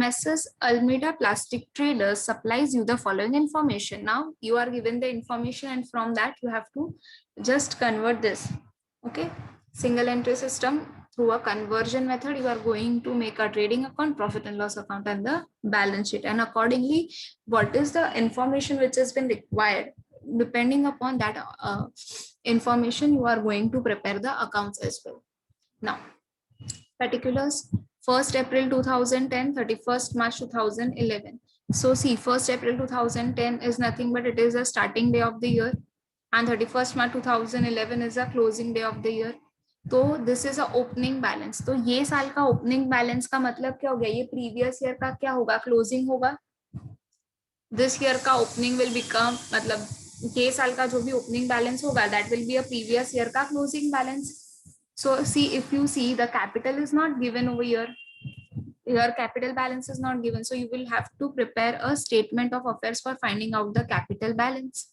Messrs. Almeida Plastic Traders supplies you the following information. Now you are given the information and from that you have to just convert this. Okay, single entry system, through a conversion method you are going to make a trading account, profit and loss account and the balance sheet, and accordingly what is the information which has been required, depending upon that information you are going to prepare the accounts as well. Now particulars: 1st April 2010, 31st March 2011. So see, 1st April 2010 is nothing but it is a starting day of the year, and 31st March 2011 is a closing day of the year. तो this is a opening balance. तो ये साल का opening balance का मतलब क्या हो गया, ये प्रीवियस ईयर का क्या होगा, क्लोजिंग होगा. दिस ईयर का ओपनिंग विल बिकम, मतलब ये साल का जो भी ओपनिंग बैलेंस होगा that will be a previous year का closing balance. So see, if you see, the capital is not given over here. Your capital balance is not given. So you will have to prepare a statement of affairs for finding out the capital balance.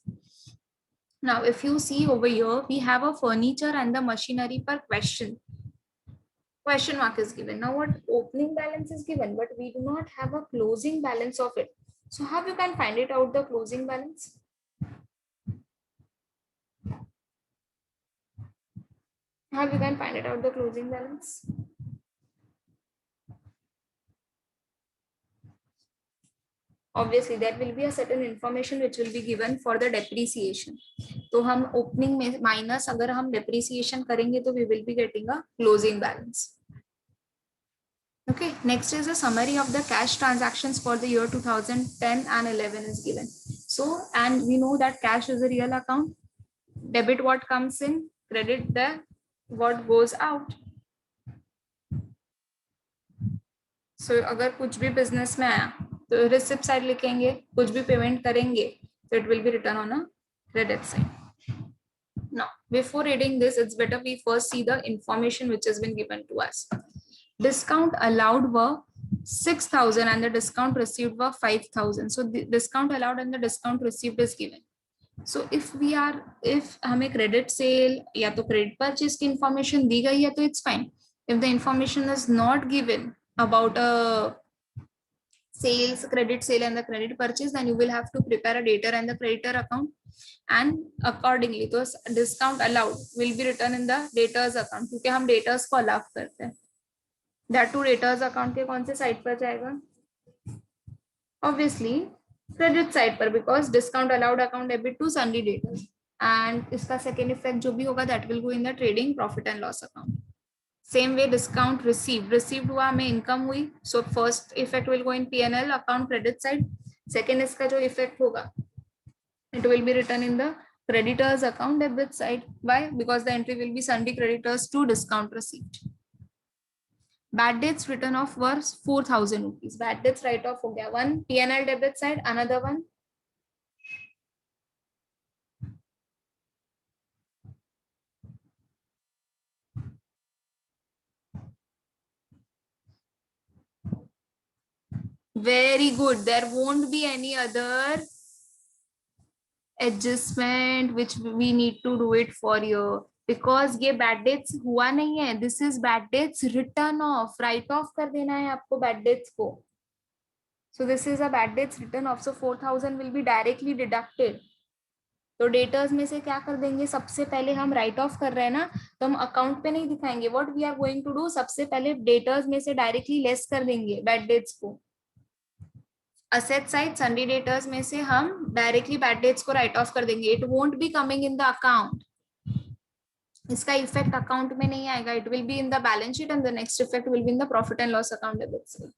Now, if you see over here, we have a furniture and the machinery per question. Question mark is given. Now what opening balance is given, but we do not have a closing balance of it. So how you can find it out, the closing balance? How you can find it out, the closing balance? Obviously there will be a certain information which will be given for the depreciation. तो हम opening में minus अगर हम depreciation करेंगे तो we will be getting a closing balance. Okay, next is a summary of the cash transactions for the year 2010 and 11 is given. So, and we know that cash is a real account. Debit what comes in, credit the what goes out. So अगर कुछ भी business में आया तो receipt side लिखेंगे, कुछ भी payment करेंगे so it will be written on a credit side. Now before reading this, it's better we first see the information which has been given to us. Discount allowed were 6,000 and the discount received were 5,000. So the discount allowed and the discount received is given. So if हमें credit sale या तो credit purchase की information दी गई है तो it's fine. If the information is not given about a sales, credit sale and the credit purchase, then you will have to prepare a debtor and the creditor account, and accordingly तो discount allowed will be written in the debtors account क्योंकि हम debtors को allow करते हैं. That to debtors account के कौन से side पर जाएगा? Obviously credit side पर, because discount allowed account debit to sundry debtors, and इसका second effect जो भी होगा that will go in the trading profit and loss account. Same way discount received हुआ हमें income हुई, so first effect will go in P&L account credit side. Second इसका जो effect होगा it will be written in the creditors account debit side. Why? Because the entry will be sundry creditors to discount received. Bad debts written off were 4,000 rupees. Bad debts write off हो गया, one P&L debit side, another one very good. There won't be any other adjustment which we need to do it for you, because ये bad debts हुआ नहीं है. This is bad debts written off. Write off कर देना है आपको bad debts को. So this is a bad debts written off. So 4,000 will be directly deducted. तो डेटर्स में से क्या कर देंगे, सबसे पहले हम राइट ऑफ कर रहे हैं ना, तो हम अकाउंट पे नहीं दिखाएंगे. What we are going to do, सबसे पहले डेटर्स में से डायरेक्टली लेस कर देंगे बैड डेट्स को. असेट साइड सन्डी डेटर्स में से हम डायरेक्टली बैड डेट्स को राइट ऑफ कर देंगे. It won't be coming in the account. इसका इफेक्ट अकाउंट में नहीं आएगा. It will be in the balance sheet and the next effect will be in the profit and loss account debit side.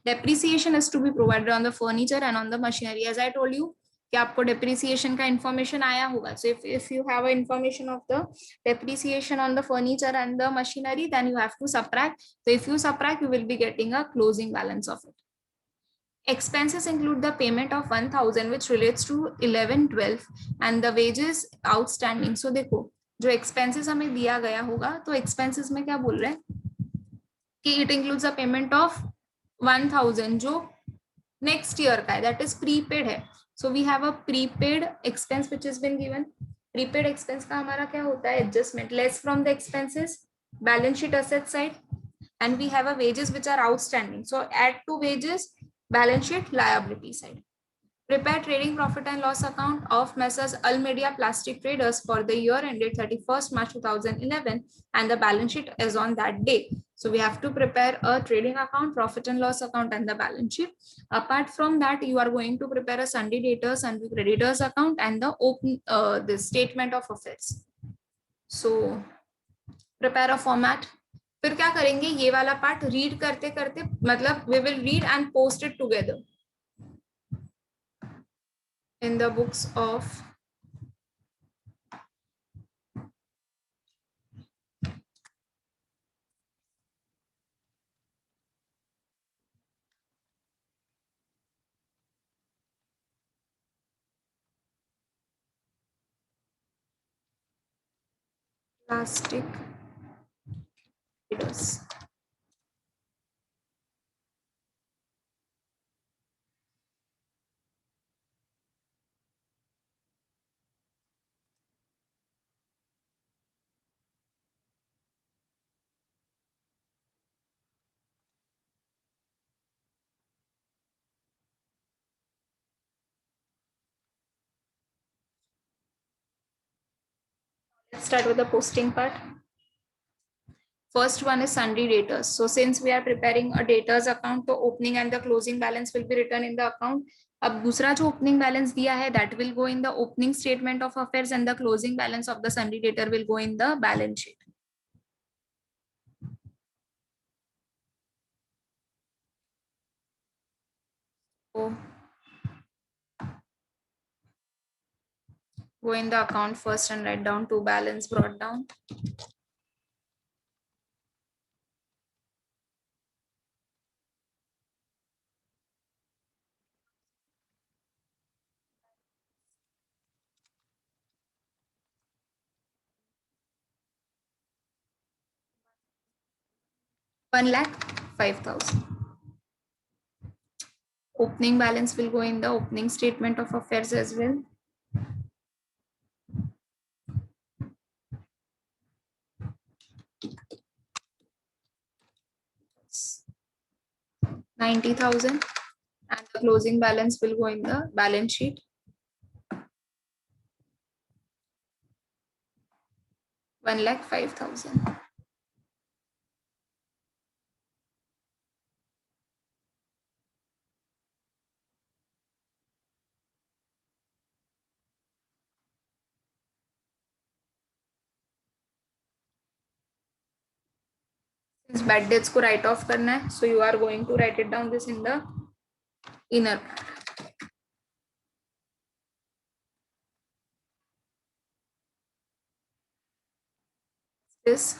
Depreciation is to be provided on the furniture and on the machinery. As I told you कि आपको depreciation का information आया होगा. So if you have a information of the depreciation on the furniture and the machinery, then you have to subtract. So if you subtract, you will be getting a closing balance of it. Expenses include the payment of 1,000 which relates to 11-12 and the wages outstanding. So देखो जो expenses हमें दिया गया होगा तो expenses में क्या बोल रहे हैं कि it includes the payment of 1,000 जो next year का है, that is prepaid है. So we have a prepaid expense which has been given. Prepaid expense का हमारा क्या होता है, adjustment less from the expenses, balance sheet asset side. and we have a wages which are outstanding. So add to wages, balance sheet, liability side. Prepare trading profit and loss account of Messrs. Almedia Plastic Traders for the year ended 31st March 2011, and the balance sheet is on that day. So we have to prepare a trading account, profit and loss account, and the balance sheet. Apart from that, you are going to prepare a Sunday debtors and creditors account and the statement of affairs. So prepare a format. फिर क्या करेंगे, ये वाला part read करते करते, मतलब we will read and post it together in the books of plastic traders. Let's start with the posting part. First one is sundry debtors. So since we are preparing a debtors account, the opening and the closing balance will be written in the account. अब दूसरा जो opening balance दिया है, that will go in the opening statement of affairs, and the closing balance of the sundry debtor will go in the balance sheet. So go in the account first and write down to balance brought down. One lakh 5,000. Opening balance will go in the opening statement of affairs as well. 90,000, and the closing balance will go in the balance sheet. 1,05,000. Since bad debts को write off करना है, so you are going to write it down this in the inner part. This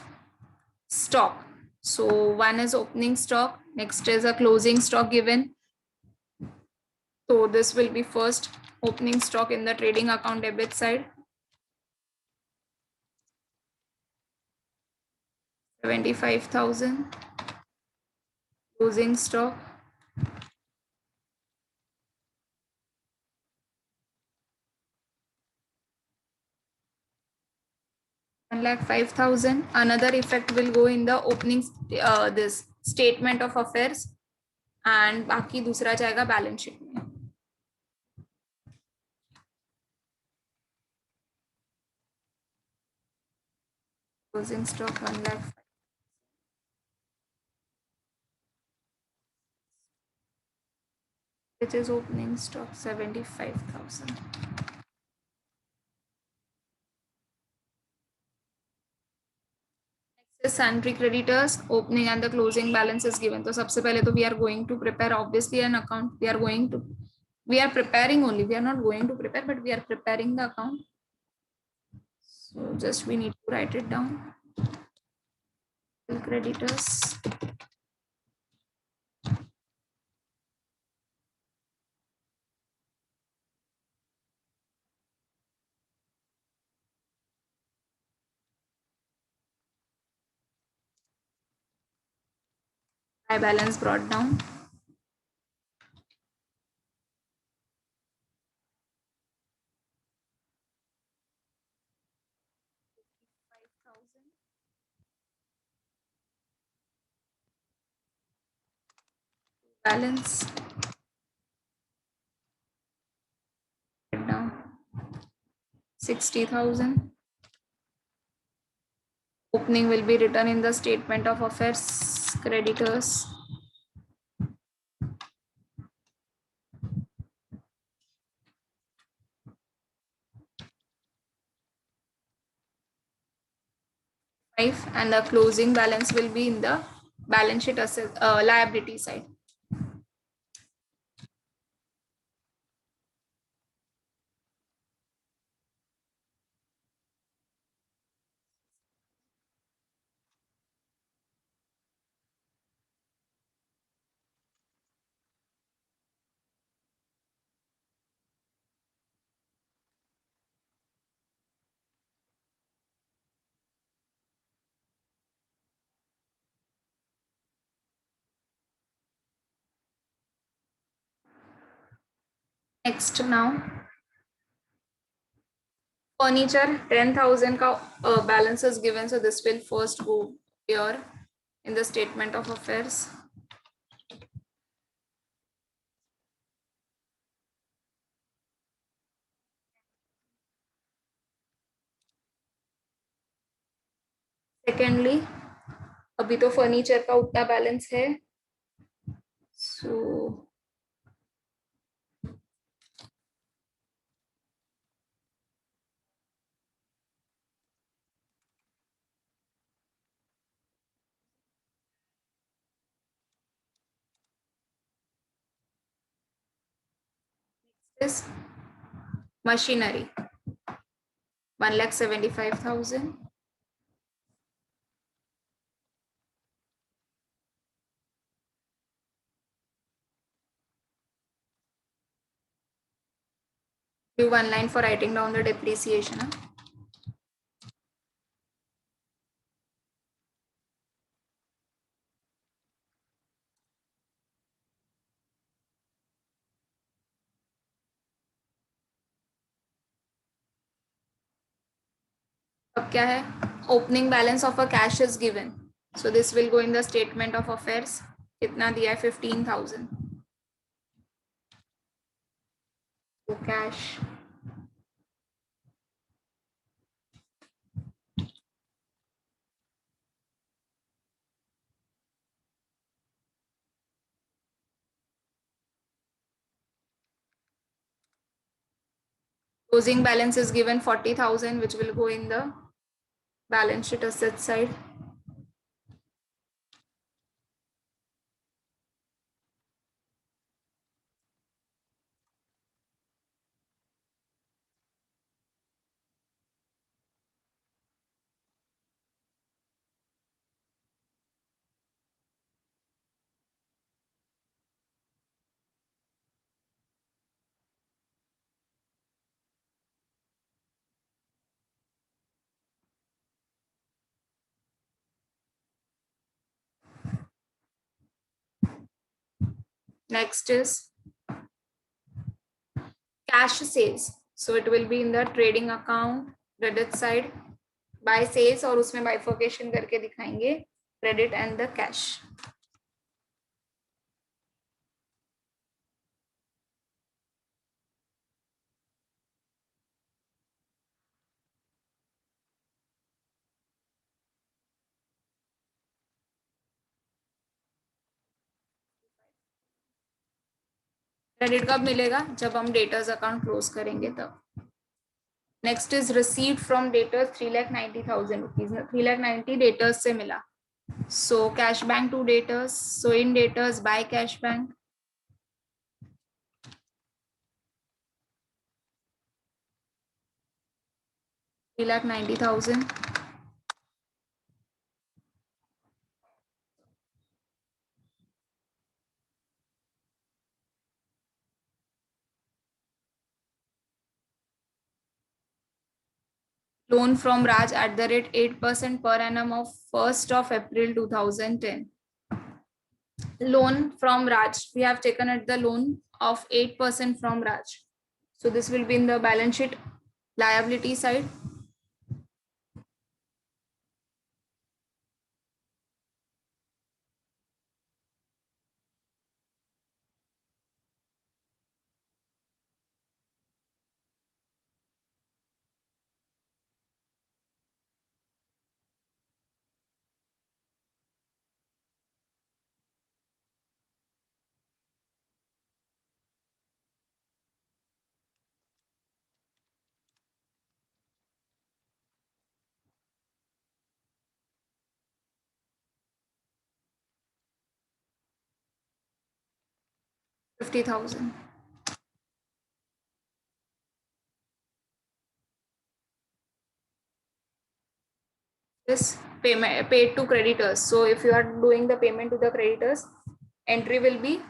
stock. So one is opening stock, next is a closing stock given. So this will be first opening stock in the trading account debit side. 75,000. Closing stock. 1,05,000. Another effect will go in the opening this statement of affairs, and बाकी दूसरा जाएगा balance sheet में. Closing stock 1 lakh. Which is opening stock 75,000. Next is sundry creditors. Opening and the closing balance is given. So सबसे पहले तो we are going to prepare obviously an account. We are preparing only. We are not going to prepare, but we are preparing the account. So just we need to write it down. Creditors. High balance brought down. balance down 60,000. Opening will be written in the statement of affairs. Creditors 5 and the closing balance will be in the balance sheet asset liability side. Next now furniture 10,000 का balance is given, so this will first go here in the statement of affairs. Secondly, अभी तो furniture का उतना balance है, so this machinery 1,75,000. Do one line for writing down the depreciation. अब क्या है, opening balance of a cash is given, so this will go in the statement of affairs. कितना दिया है 15,000. तो cash closing balance is given 40,000 which will go in the balance sheet asset side. Next is cash sales, so it will be in the trading account credit side by sales, और उसमें bifurcation करके दिखाएंगे credit and the cash. Credit कब मिलेगा, जब हम debtors account close करेंगे तब. Next is received from debtors 3,90,000 rupees. 3,90,000 debtors से मिला, so cash bank to debtors, so in debtors by cash bank 3,90,000. Loan from Raj at the rate 8% per annum of 1st of April 2010. Loan from Raj, we have taken at the loan of 8% from Raj. So this will be in the balance sheet liability side. 50,000. This payment paid to creditors. So if you are doing the payment to the creditors, entry will be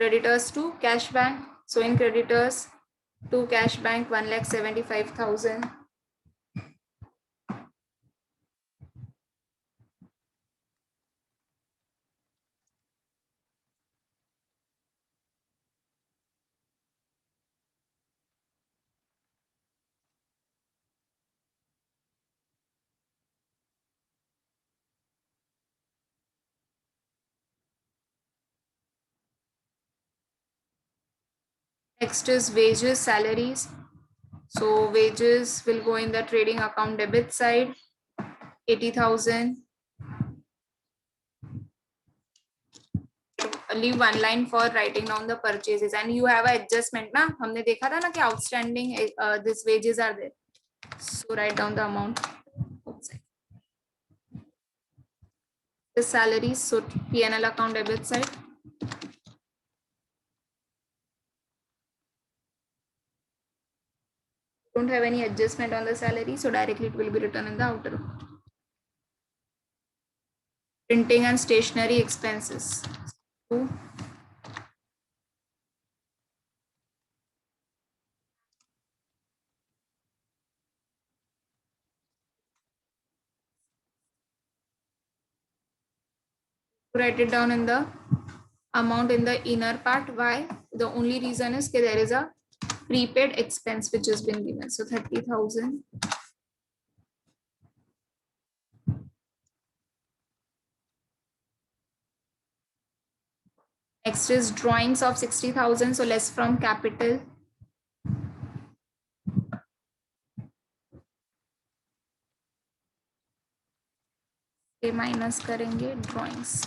creditors to cash bank. So in creditors to cash bank, 1,75,000. Next is wages, salaries. So wages will go in the trading account debit side, 80,000. Leave one line for writing down the purchases, and you have an adjustment ना, हमने देखा था ना कि outstanding this wages are there. So write down the amount. The salaries, so P&L account debit side. Don't have any adjustment on the salary, so directly it will be written in the outer. Printing and stationery expenses. So, write it down in the amount in the inner part. Why? The only reason is that there is a prepaid expense which has been given. So 30,000. Next is drawings of 60,000. So less from capital. ये minus करेंगे drawings.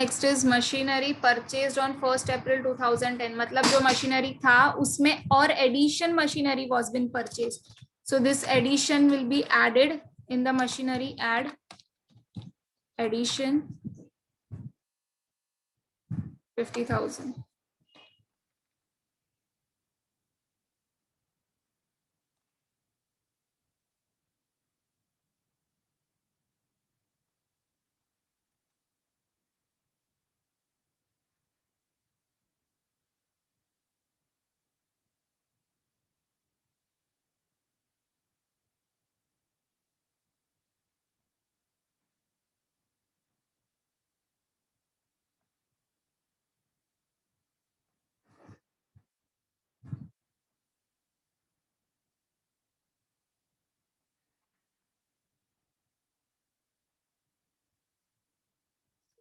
Next is machinery purchased on 1 April 2010. मतलब जो machinery था उसमें और addition machinery was been purchased. So this addition will be added in the machinery. Add addition 50,000.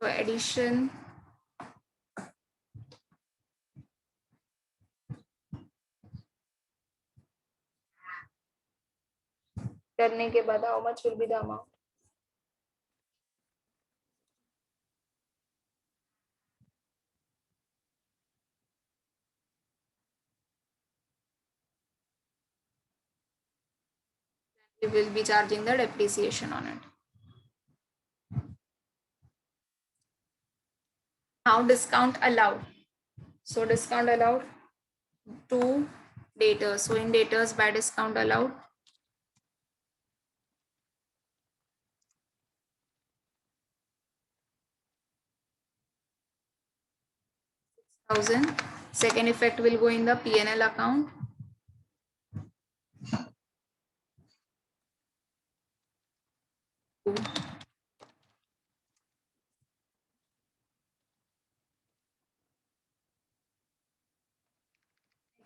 So addition करने के बाद how much will be the amount? We will be charging the depreciation on it. Now discount allowed. So discount allowed to daters. So in daters by discount allowed. Second effect will go in the P&L account.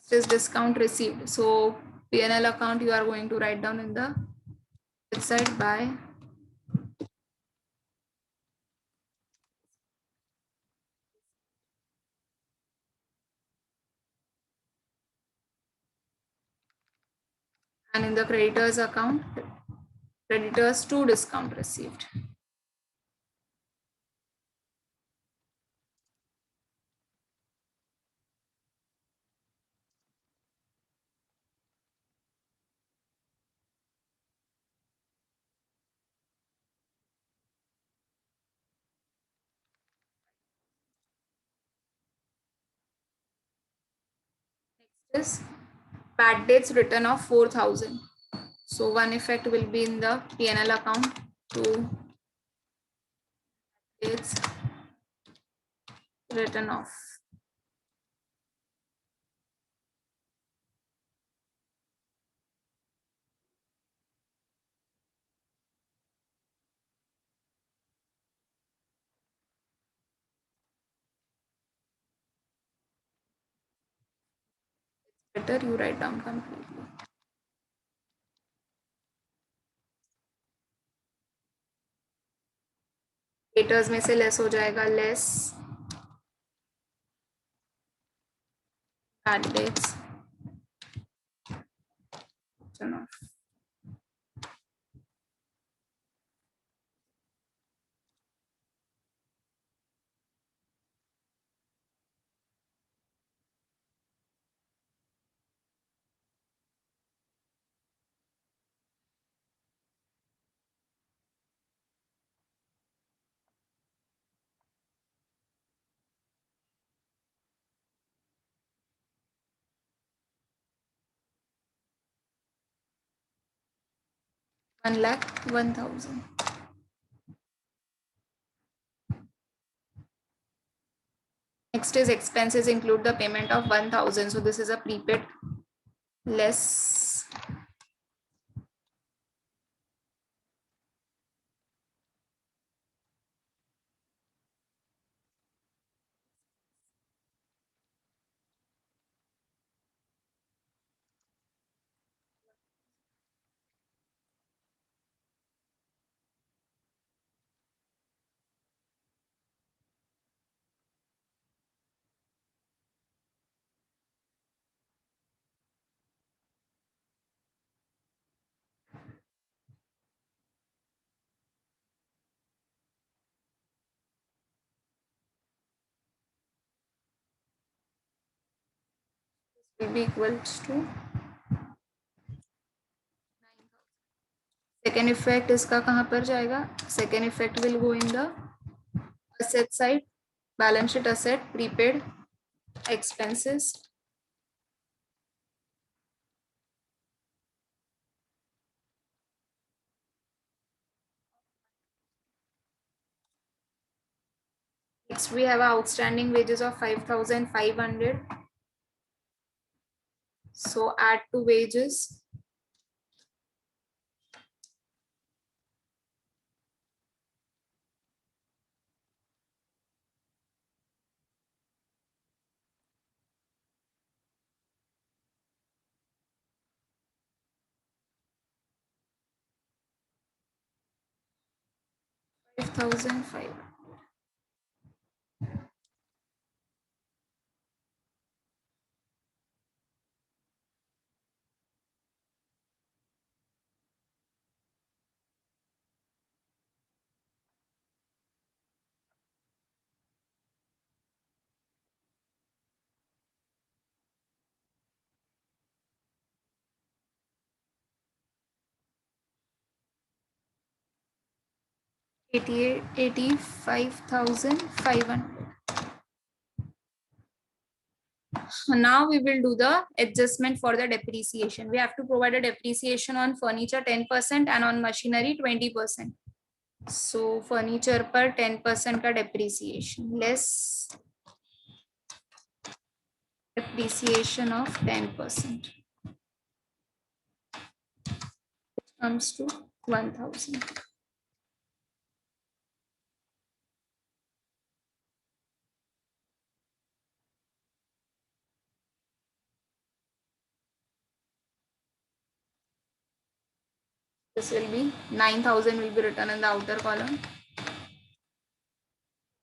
Next is discount received. So P&L account you are going to write down in the side by and in the creditors account, creditors to discount received. This bad debts return of 4,000. So one effect will be in the P&L account. Two debts written off. Better you write down completely. Haters में से less हो जाएगा, less bad debts written off. 1,01,000. Next is expenses include the payment of 1,000. So this is a prepaid less 9,000 will be equals to. Second effect इसका कहाँ पर जाएगा? Second effect will go in the asset side, balance sheet asset, prepaid expenses. Next we have outstanding wages of 5,500. So add to wages. Five thousand five. $88, 85,500. Now we will do the adjustment for the depreciation. We have to provide a depreciation on furniture 10% and on machinery 20%. So furniture पर 10% का depreciation, less depreciation of 10% comes to 1,000. This will be 9,000 will be written in the outer column.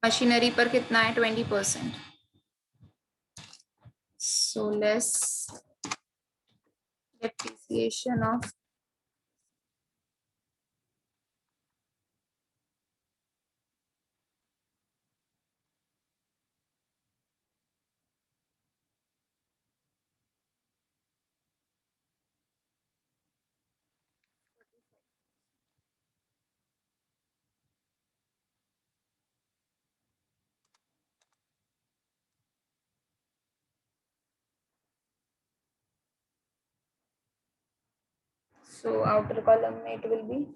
Machinery पर कितना है? 20%. So less depreciation of So outer column it will be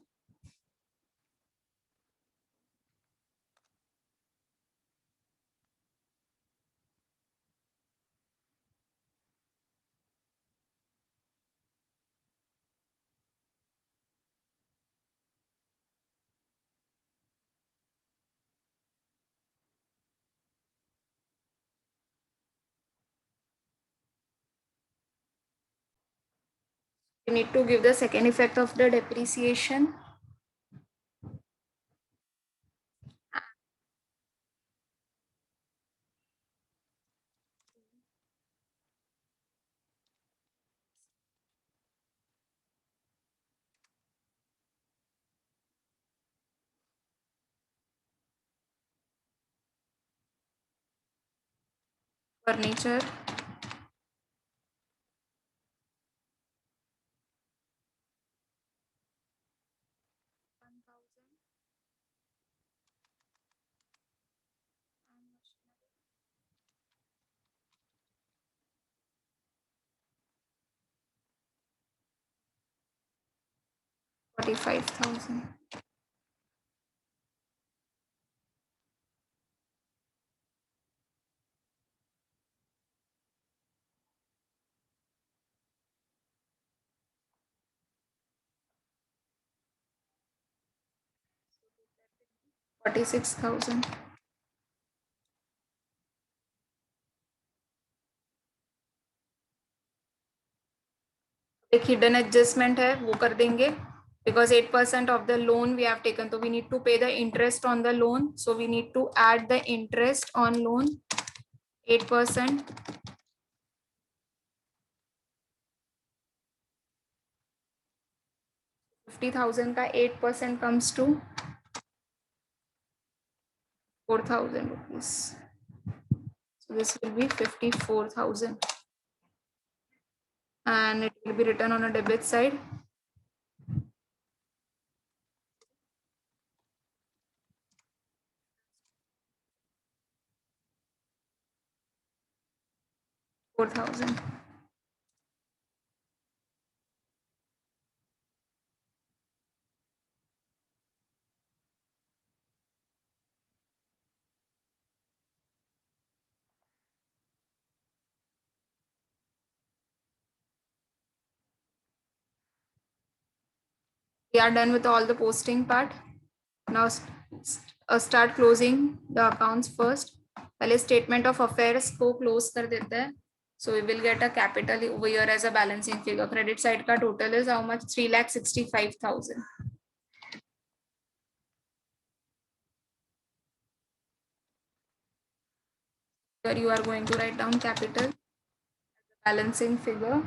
you need to give the second effect of the depreciation. Furniture. $45,000. $46,000. एक hidden adjustment है वो कर देंगे because 8% of the loan we have taken, so we need to pay the interest on the loan, so we need to add the interest on loan 8%. 50,000 का 8% comes to 4,000 rupees, so this will be 54,000 and it will be written on a debit side. $4,000. We are done with all the posting part. Now start closing the accounts first. पहले statement of affairs को close कर देते हैं. So we will get a capital over here as a balancing figure. Credit side का total is how much? 3,65,000. Here you are going to write down capital balancing figure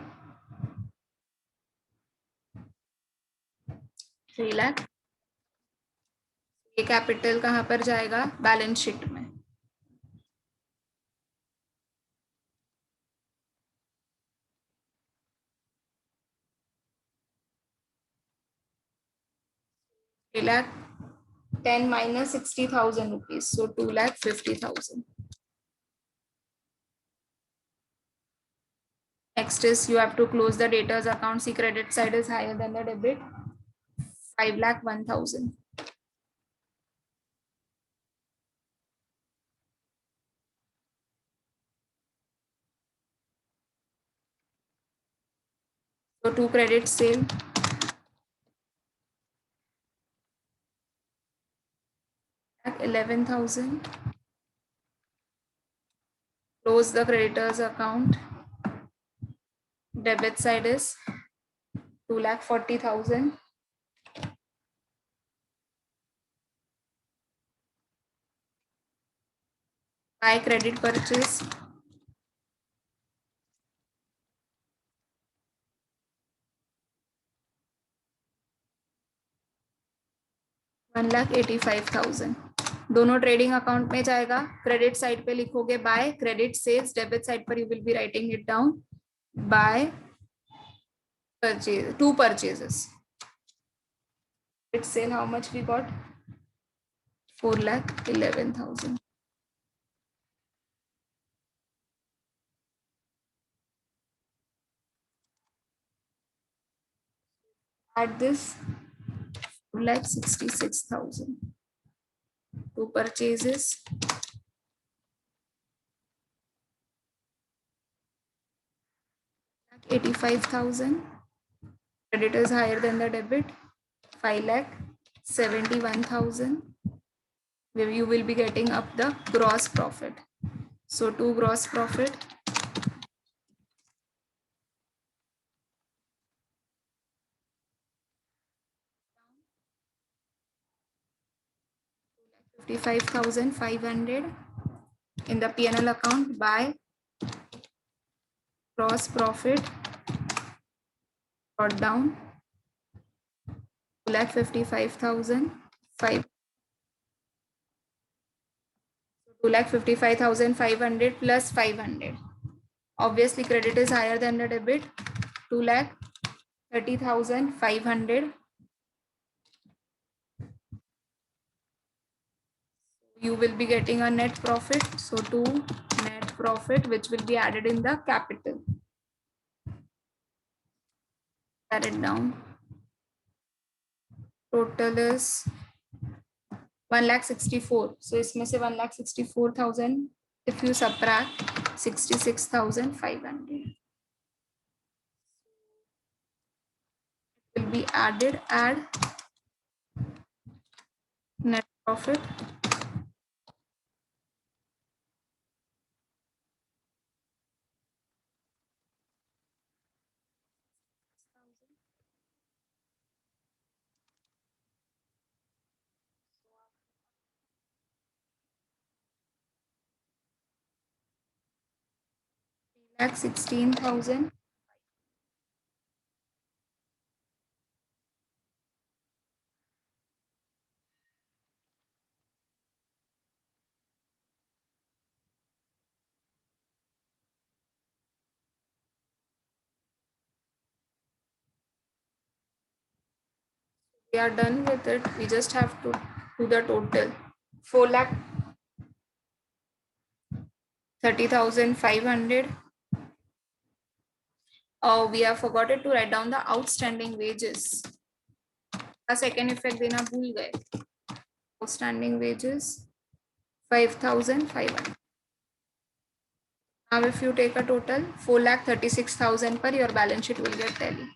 3 lakh. ये capital कहाँ पर जाएगा? Balance sheet में. lakh 10 minus 60,000 rupees, so 2,50,000. Next is you have to close the debtors account. See, credit side is higher than the debit. 5,01,000. So two credit sale. At 11,000. Close the creditors account. Debit side is 2,40,000. Buy credit purchase. $1,85,000. दोनों trading account में जाएगा. Credit side पे लिखोगे by credit sales, debit side पर you will be writing it down by purchase, two purchases. It's sale, how much we got? 4,11,000. Add this 2,66,000 to purchases. $85,000. Credit is higher than the debit. 5,71,000. Where you will be getting up the gross profit. So to gross profit. 55,500 in the P&L account by gross profit brought down 2,55,500. 2,55,500 plus 500. Obviously, credit is higher than the debit. 2,30,500. You will be getting a net profit. So to net profit, which will be added in the capital. Add it down. Total is 1,64,000. So इसमें से 1,64,000 if you subtract 66,500 will be added. Add net profit. At 16,000. We are done with it. We just have to do the total. 4,30,500. Oh, we have forgotten to write down the outstanding wages. A second effect देना भूल गए. Outstanding wages 5,500. Now if you take a total 4,36,000 per, your balance sheet will get tally.